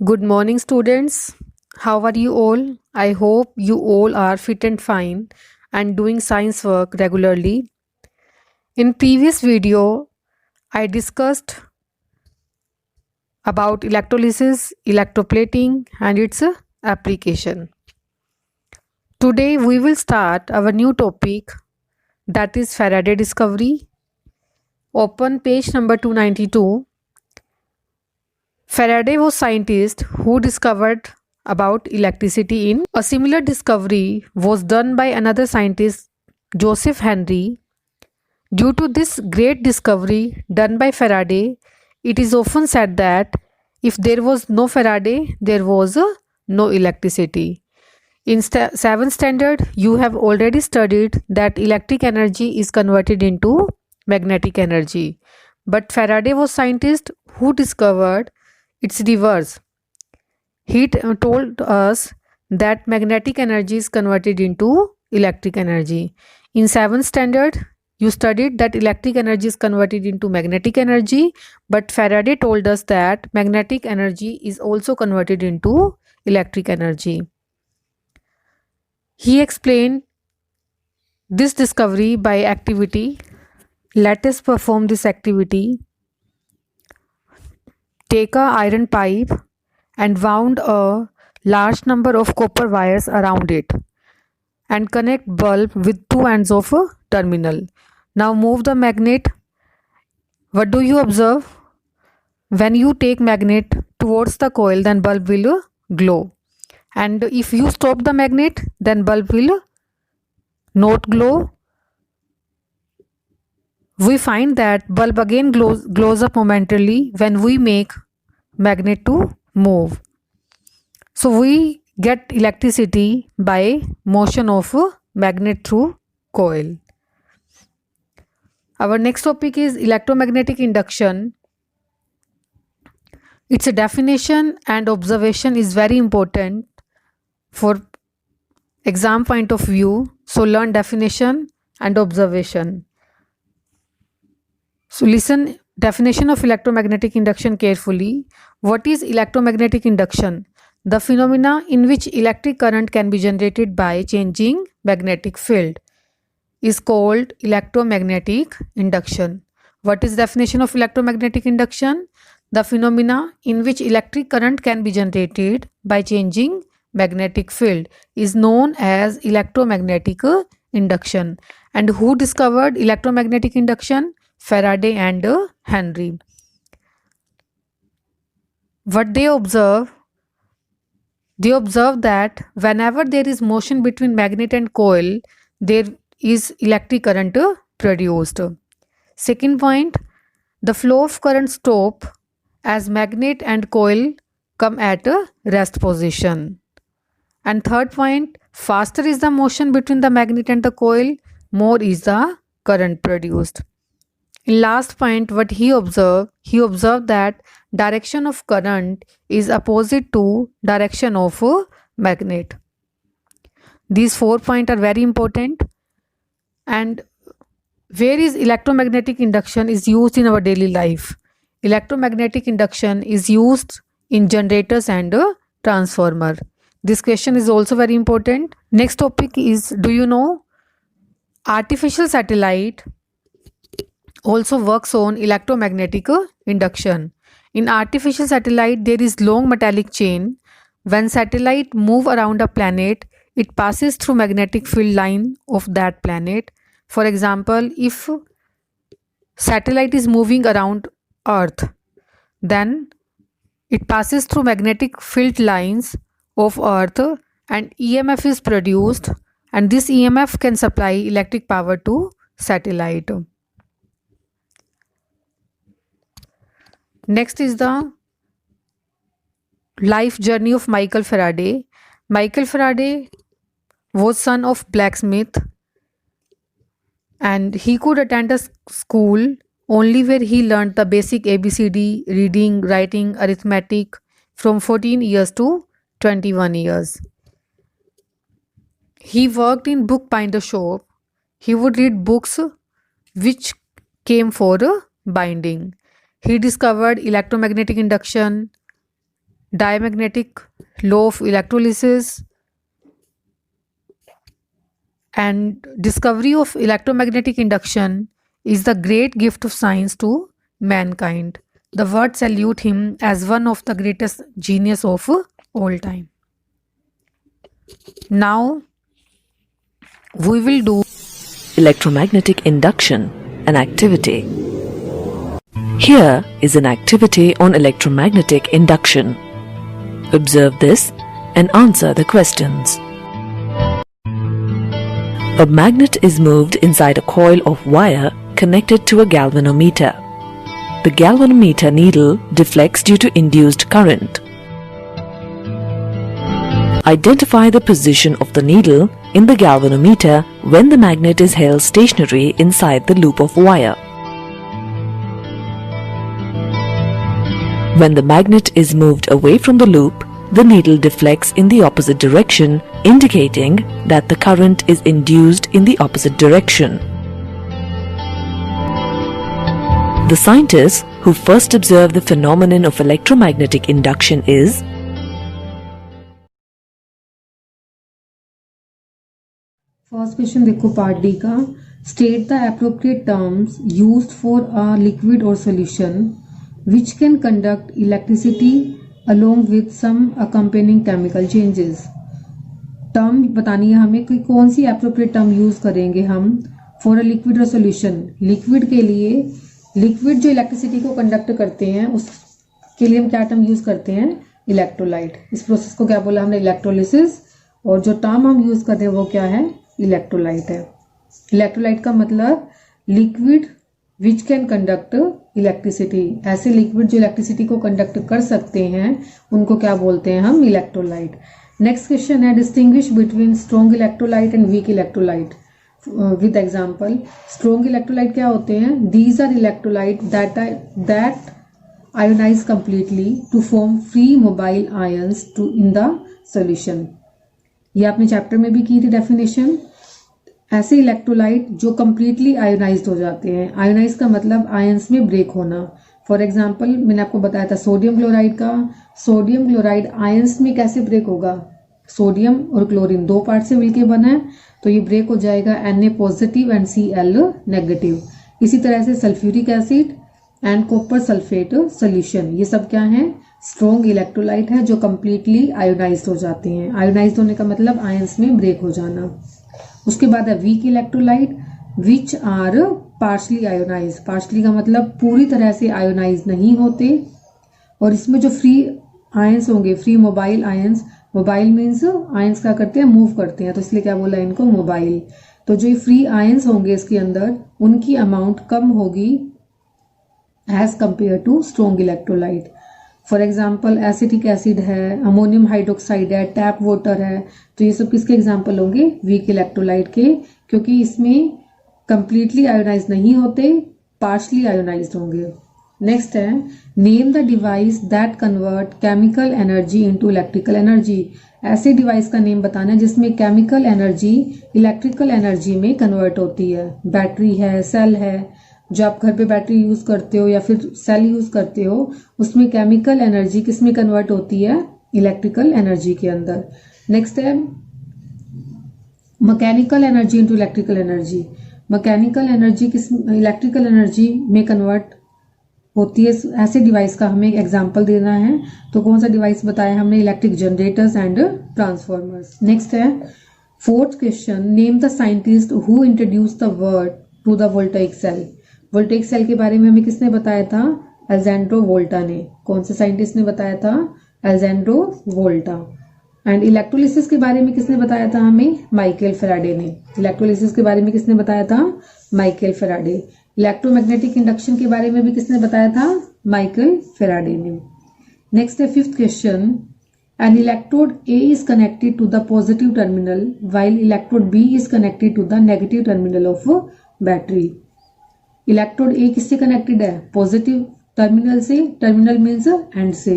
Good morning, students. How are you all? I hope you all are fit and fine and doing science work regularly. In previous video, I discussed about electrolysis, electroplating and its application. Today we will start our new topic, that is Faraday discovery. Open page number 292. Faraday was scientist who discovered about electricity. In a similar discovery was done by another scientist, Joseph Henry. Due to this great discovery done by Faraday, it is often said that if there was no Faraday, there was no electricity. In 7th standard, you have already studied that electric energy is converted into magnetic energy. But Faraday was scientist who discovered its reverse. He told us that magnetic energy is converted into electric energy. In 7th standard, you studied that electric energy is converted into magnetic energy, but Faraday told us that magnetic energy is also converted into electric energy. He explained this discovery by activity. Let us perform this activity. Take a iron pipe and wound a large number of copper wires around it and connect bulb with two ends of a terminal. Now move the magnet. What do you observe? When you take magnet towards the coil, then bulb will glow. And if you stop the magnet, then bulb will not glow. We find that bulb again glows up momentarily when we make magnet to move. So we get electricity by motion of a magnet through coil. Our next topic is electromagnetic induction. Its definition and observation is very important for exam point of view. So learn definition and observation. So listen definition of electromagnetic induction carefully. What is electromagnetic induction? The phenomena in which electric current can be generated by changing magnetic field is called electromagnetic induction. What is definition of electromagnetic induction? The phenomena in which electric current can be generated by changing magnetic field is known as electromagnetic induction. And who discovered electromagnetic induction? Faraday and Henry. What they observe that whenever there is motion between magnet and coil, there is electric current produced. Second point, the flow of current stop as magnet and coil come at a rest position. And third point, faster is the motion between the magnet and the coil, more is the current produced. In last point, what he observed that direction of current is opposite to direction of a magnet. These 4 points are very important. And where is electromagnetic induction is used in our daily life? Electromagnetic induction is used in generators and a transformer. This question is also very important. Next topic is, do you know artificial satellite also works on electromagnetic induction? In artificial satellite, there is long metallic chain. When satellite move around a planet, it passes through magnetic field line of that planet. For example, if satellite is moving around Earth, then it passes through magnetic field lines of Earth and EMF is produced, and this EMF can supply electric power to satellite. Next is the life journey of Michael Faraday. Michael Faraday was son of blacksmith and he could attend a school only where he learned the basic ABCD, reading, writing, arithmetic from 14 years to 21 years. He worked in bookbinder shop. He would read books which came for binding. He discovered electromagnetic induction, diamagnetic law of electrolysis, and discovery of electromagnetic induction is the great gift of science to mankind. The world salute him as one of the greatest genius of all time. Now we will do electromagnetic induction, an activity. Here is an activity on electromagnetic induction. Observe this and answer the questions. A magnet is moved inside a coil of wire connected to a galvanometer. The galvanometer needle deflects due to induced current. Identify the position of the needle in the galvanometer when the magnet is held stationary inside the loop of wire. When the magnet is moved away from the loop, the needle deflects in the opposite direction, indicating that the current is induced in the opposite direction. The scientist who first observed the phenomenon of electromagnetic induction is first question देखो part D का. State the appropriate terms used for a liquid और solution which can conduct electricity along with some accompanying chemical changes. Term बतानी है हमें कि कौन सी appropriate term use करेंगे हम फॉर अ लिक्विड और सॉल्यूशन. लिक्विड के लिए, लिक्विड जो इलेक्ट्रिसिटी को कंडक्ट करते हैं उसके लिए हम क्या टर्म यूज करते हैं? इलेक्ट्रोलाइट. इस प्रोसेस को क्या बोला हमने? इलेक्ट्रोलिसिस. और जो टर्म हम यूज करते हैं वो क्या है? इलेक्ट्रोलाइट है. इलेक्ट्रोलाइट का मतलब liquid which can conduct electricity. ऐसे लिक्विड जो इलेक्ट्रिसिटी को कंडक्ट कर सकते हैं उनको क्या बोलते हैं हम? इलेक्ट्रोलाइट. नेक्स्ट क्वेश्चन है distinguish between strong electrolyte and weak electrolyte with example. Strong electrolyte क्या होते हैं? These are electrolyte that ionise completely to form free mobile ions to in the solution. ये आपने चैप्टर में भी की थी डेफिनेशन. ऐसे इलेक्ट्रोलाइट जो कंप्लीटली आयोनाइज्ड हो जाते हैं. आयोनाइज का मतलब आयंस में ब्रेक होना. फॉर एग्जांपल मैंने आपको बताया था सोडियम क्लोराइड का. सोडियम क्लोराइड आयंस में कैसे ब्रेक होगा? सोडियम और क्लोरीन दो पार्ट से मिलकर बना है तो ये ब्रेक हो जाएगा Na positive and Cl negative. इसी तरह से sulphuric acid and copper sulphate solution, ये सब क्या है? स्ट्रॉन्ग इलेक्ट्रोलाइट है जो कंप्लीटली आयोनाइज्ड हो जाते हैं. आयोनाइज्ड होने का मतलब आयंस में ब्रेक हो जाना. उसके बाद है weak electrolyte which are partially ionise. Partially का मतलब पूरी तरह से आयोनाइज नहीं होते. और इसमें जो फ्री आयंस होंगे, free mobile ions, mobile means ions क्या करते हैं? मूव करते हैं, तो इसलिए क्या बोला इनको? मोबाइल. तो जो फ्री आयंस होंगे इसके अंदर उनकी अमाउंट कम होगी as compare to strong electrolyte. For example acetic acid है, अमोनियम हाइड्रोक्साइड है, टैप वाटर है, तो ये सब किसके एग्जाम्पल होंगे? वीक इलेक्ट्रोलाइट के, क्योंकि इसमें कंप्लीटली आयोनाइज नहीं होते, पार्शली आयोनाइज्ड होंगे. नेक्स्ट है name the device that convert chemical energy into electrical energy. ऐसे डिवाइस का नेम बताना है जिसमें केमिकल एनर्जी इलेक्ट्रिकल एनर्जी में कन्वर्ट होती है. बैटरी है, सेल है, जो आप घर पे बैटरी यूज करते हो या फिर सेल यूज करते हो, उसमें केमिकल एनर्जी किस में कन्वर्ट होती है? इलेक्ट्रिकल एनर्जी के अंदर. नेक्स्ट है mechanical energy into electrical energy. Mechanical energy किस इलेक्ट्रिकल एनर्जी में कन्वर्ट होती है. ऐसे डिवाइस का हमें एक एग्जांपल देना है, तो कौन सा डिवाइस बताया हमने? Electric generators and transformers. Next है fourth question name the scientist who introduced the word to the voltaic cell. Voltaic cell के बारे में हमें किसने बताया था? अलेक्जेंड्रो वोल्टा ने. कौन से साइंटिस्ट ने बताया था? अलेक्जेंड्रो वोल्टा. एंड इलेक्ट्रोलिसिस के बारे में किसने बताया था हमें? माइकल फेराडे ने. इलेक्ट्रोलिसिस के बारे में किसने बताया था? Michael Faraday. इलेक्ट्रोमैग्नेटिक इंडक्शन के बारे में भी किसने बताया था? माइकल फेराडे ने. नेक्स्ट है fifth question N electrode A is connected to the positive terminal while electrode B is connected to the negative terminal of battery. Electrode A किससे कनेक्टेड है? पॉजिटिव टर्मिनल से. टर्मिनल मीन्स एंड से.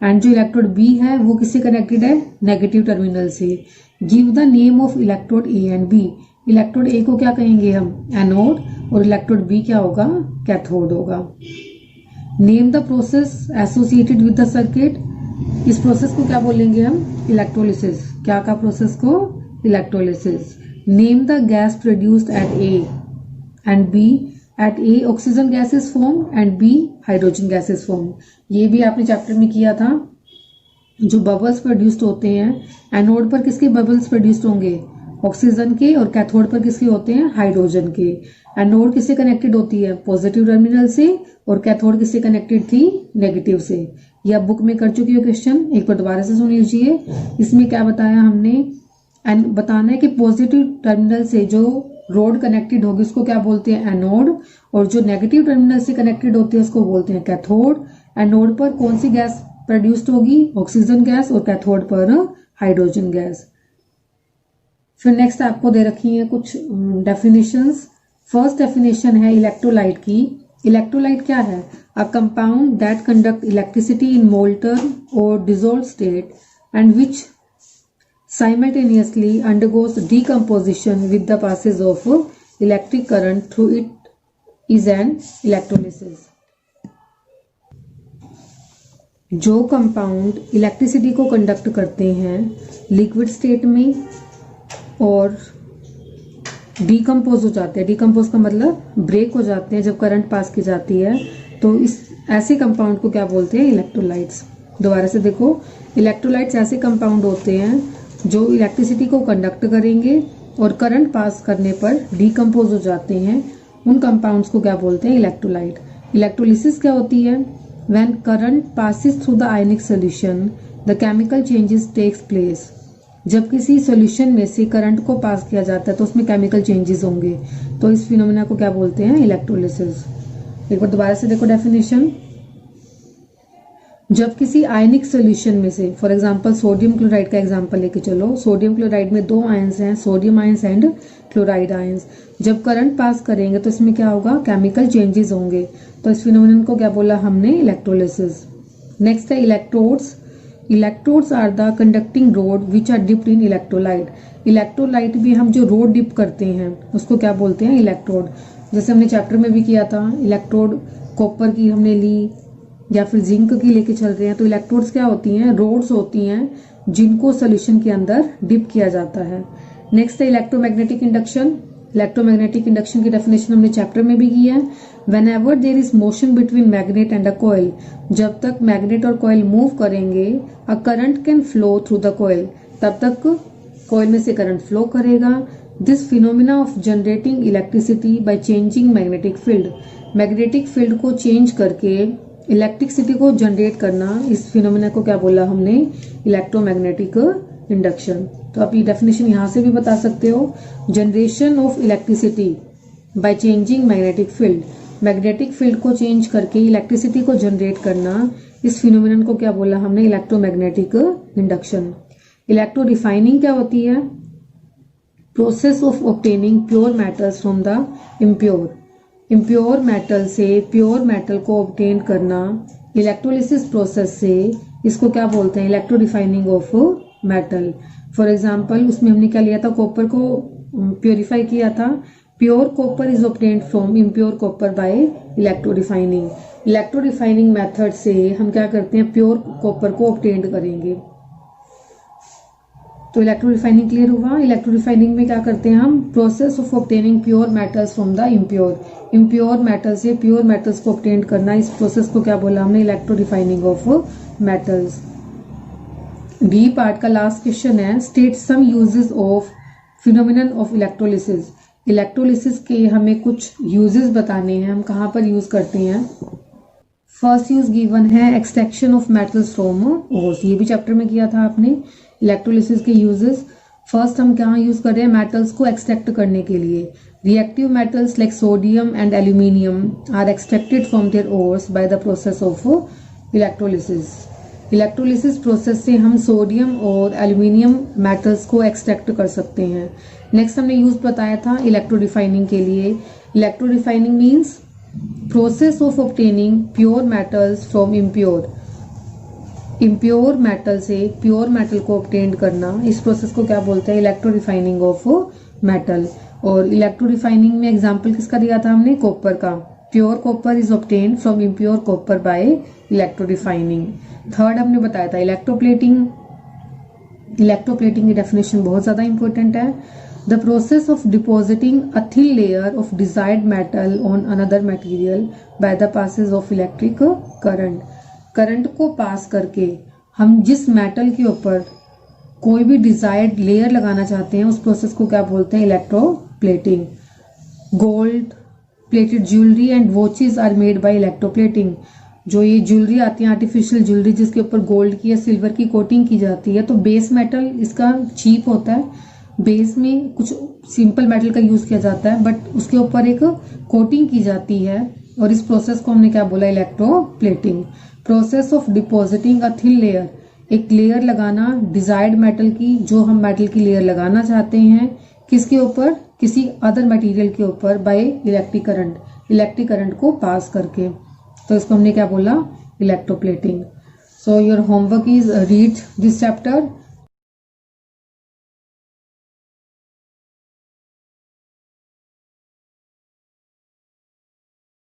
And जो electrode B है वो किससे connected है? Negative terminal से. Give the name of electrode A and B. Electrode A को क्या कहेंगे हम? एनोड. और इलेक्ट्रोड B क्या होगा? कैथोड होगा. Name the process associated with the circuit. इस प्रोसेस को क्या बोलेंगे हम? इलेक्ट्रोलिसिस। क्या का प्रोसेस को? Electrolysis. Name the gas produced at A and B. At A oxygen gas is form and B hydrogen gas is form. ये भी आपने चैप्टर में किया था। जो बबल्स प्रोड्यूस्ड होते हैं, एनोड पर किसके बबल्स प्रोड्यूस्ड होंगे? ऑक्सीजन के, और कैथोड पर किसके होते हैं? हाइड्रोजन के। एनोड किससे कनेक्टेड होती है? पॉजिटिव टर्मिनल से, और कैथोड किससे कनेक्टेड थी? नेगेटिव से। ये आप बुक में कर चुकी हो क्वेश्चन, एक बार दोबारा से सुन लीजिए। इसमें क्या बताया हमने? बताना है कि पॉजिटिव टर्मिनल से जो रोड कनेक्टेड होगी उसको क्या बोलते हैं? एनोड, और जो नेगेटिव टर्मिनल से कनेक्टेड होती है उसको बोलते हैं कैथोड। एनोड पर कौन सी गैस प्रोड्यूस्ड होगी? ऑक्सीजन गैस, और कैथोड पर हाइड्रोजन गैस। फिर नेक्स्ट आपको दे रखी है कुछ डेफिनेशंस। फर्स्ट डेफिनेशन है इलेक्ट्रोलाइट की। इलेक्ट्रोलाइट क्या है? A compound that conduct electricity in molten और dissolved state and which simultaneously undergoes decomposition with the passage of electric current through it is an electrolysis. जो कंपाउंड इलेक्ट्रिसिटी को conduct करते हैं liquid state में और decompose हो जाते हैं, डीकम्पोज का मतलब ब्रेक हो जाते हैं जब करंट पास की जाती है, तो इस ऐसे कंपाउंड को क्या बोलते हैं? इलेक्ट्रोलाइट्स। दोबारा से देखो, इलेक्ट्रोलाइट्स ऐसे कंपाउंड होते हैं जो इलेक्ट्रिसिटी को कंडक्ट करेंगे और करंट पास करने पर डीकम्पोज हो जाते हैं। उन कंपाउंड्स को क्या बोलते हैं? इलेक्ट्रोलाइट। इलेक्ट्रोलिसिस क्या होती है? When current passes through the ionic solution the chemical changes takes place. जब किसी सॉल्यूशन में से करंट को पास किया जाता है तो उसमें केमिकल चेंजेस होंगे, तो इस फिनोमेना को क्या बोलते हैं? इलेक्ट्रोलिसिस। एक बार दोबारा से देखो डेफिनेशन। जब किसी आयनिक सॉल्यूशन में से, फॉर एग्जांपल सोडियम क्लोराइड का एग्जांपल लेके चलो। सोडियम क्लोराइड में 2 आयंस हैं, sodium ions and chloride ions. जब करंट पास करेंगे तो इसमें क्या होगा? केमिकल चेंजेस होंगे, तो इस फिनोमेनन को क्या बोला हमने? इलेक्ट्रोलिसिस। नेक्स्ट है electrodes. Electrodes are the conducting rod which are dipped in electrolyte. Electrolyte भी हम जो रोड डिप करते हैं उसको क्या बोलते हैं? इलेक्ट्रोड। जैसे हमने चैप्टर में भी किया था, इलेक्ट्रोड कॉपर की हमने ली या फिर जिंक की लेके चल रहे हैं, तो इलेक्ट्रोड्स क्या होती हैं? रोड्स होती हैं जिनको सोल्यूशन के अंदर डिप किया जाता है। नेक्स्ट है इलेक्ट्रोमैग्नेटिक इंडक्शन। इलेक्ट्रोमैग्नेटिक इंडक्शन की डेफिनेशन हमने चैप्टर में भी की है। Whenever there is motion between magnet and a coil, जब तक मैग्नेट और कॉइल मूव करेंगे, a current can flow through the coil, तब तक कॉइल में से करंट फ्लो करेगा। This phenomena of generating electricity by changing magnetic field. Magnetic field को चेंज करके इलेक्ट्रिसिटी को जनरेट करना, इस फिनोमेना को क्या बोला हमने? Electromagnetic induction. तो आप ये डेफिनेशन यहां से भी बता सकते हो। Generation of electricity by changing magnetic field. Magnetic field को चेंज करके इलेक्ट्रिसिटी को जनरेट करना, इस फिनोमेनन को क्या बोला हमने? Electromagnetic induction. इलेक्ट्रो रिफाइनिंग क्या होती है? Process of obtaining pure metals from the impure. Impure metal से प्योर मेटल को ऑब्टेन करना इलेक्ट्रोलिसिस प्रोसेस से, इसको क्या बोलते हैं? Electro refining of metal. For example उसमें हमने क्या लिया था? कॉपर को प्योरीफाई किया था। Pure copper is obtained from impure copper by electro refining. Electro refining method से हम क्या करते हैं? प्योर कॉपर को ऑब्टेन करेंगे। तो इलेक्ट्रो रिफाइनिंग क्लियर हुआ। इलेक्ट्रो रिफाइनिंग में क्या करते हैं हम? Process of obtaining pure metals from the impure. Impure metal से प्योर मेटल्स को ऑब्टेन करना, इस प्रोसेस को क्या बोला हमने? Electro refining of metals. D part का लास्ट क्वेश्चन है, state some uses of phenomenon of electrolysis. Electrolysis के हमें कुछ यूजेस बताने हैं, हम कहाँ पर यूज करते हैं। फर्स्ट यूज गिवन है extraction of metals from ores. ये भी चैप्टर में किया था आपने। इलेक्ट्रोलिसिस के यूजेस, फर्स्ट हम क्या यूज कर रहे हैं? मेटल्स को एक्सट्रैक्ट करने के लिए। Reactive metals like sodium and aluminium are extracted from their ores by the process of electrolysis. Electrolysis process से हम सोडियम और एल्यूमिनियम मेटल्स को एक्सट्रैक्ट कर सकते हैं। नेक्स्ट हमने यूज बताया था इलेक्ट्रो रिफाइनिंग के लिए। Electro refining means process of obtaining pure metals from impure. Impure metal से प्योर मेटल को ऑब्टेन करना, इस प्रोसेस को क्या बोलते हैं? Electro refining of metal. और इलेक्ट्रो रिफाइनिंग में एग्जांपल किसका दिया था हमने? कॉपर का। Pure copper is obtain from impure copper by electro refining. Third हमने बताया था इलेक्ट्रोप्लेटिंग। इलेक्ट्रोप्लेटिंग की डेफिनेशन बहुत ज़्यादा इंपॉर्टेंट है। The process of depositing a thin layer of desired metal on another material by the passage of electric current. Current को pass करके हम जिस मेटल के ऊपर कोई भी डिजायर्ड लेयर लगाना चाहते हैं उस प्रोसेस को क्या बोलते हैं? Electroplating. Gold plated jewellery and watches are made by electroplating. जो ये ज्वेलरी आती है आर्टिफिशियल ज्वेलरी जिसके ऊपर गोल्ड की या सिल्वर की कोटिंग की जाती है, तो बेस मेटल इसका चीप होता है, बेस में कुछ सिंपल मेटल का यूज किया जाता है बट उसके ऊपर एक कोटिंग की जाती है और इस प्रोसेस को हमने क्या बोला? Electroplating. Process of depositing a thin layer, एक लेयर लगाना डिजायर्ड मेटल की, जो हम मेटल की लेयर लगाना चाहते हैं किसके ऊपर? किसी अदर मटेरियल के ऊपर, by electric current, electric current को पास करके, तो इसको हमने क्या बोला? Electroplating. So your homework is read this chapter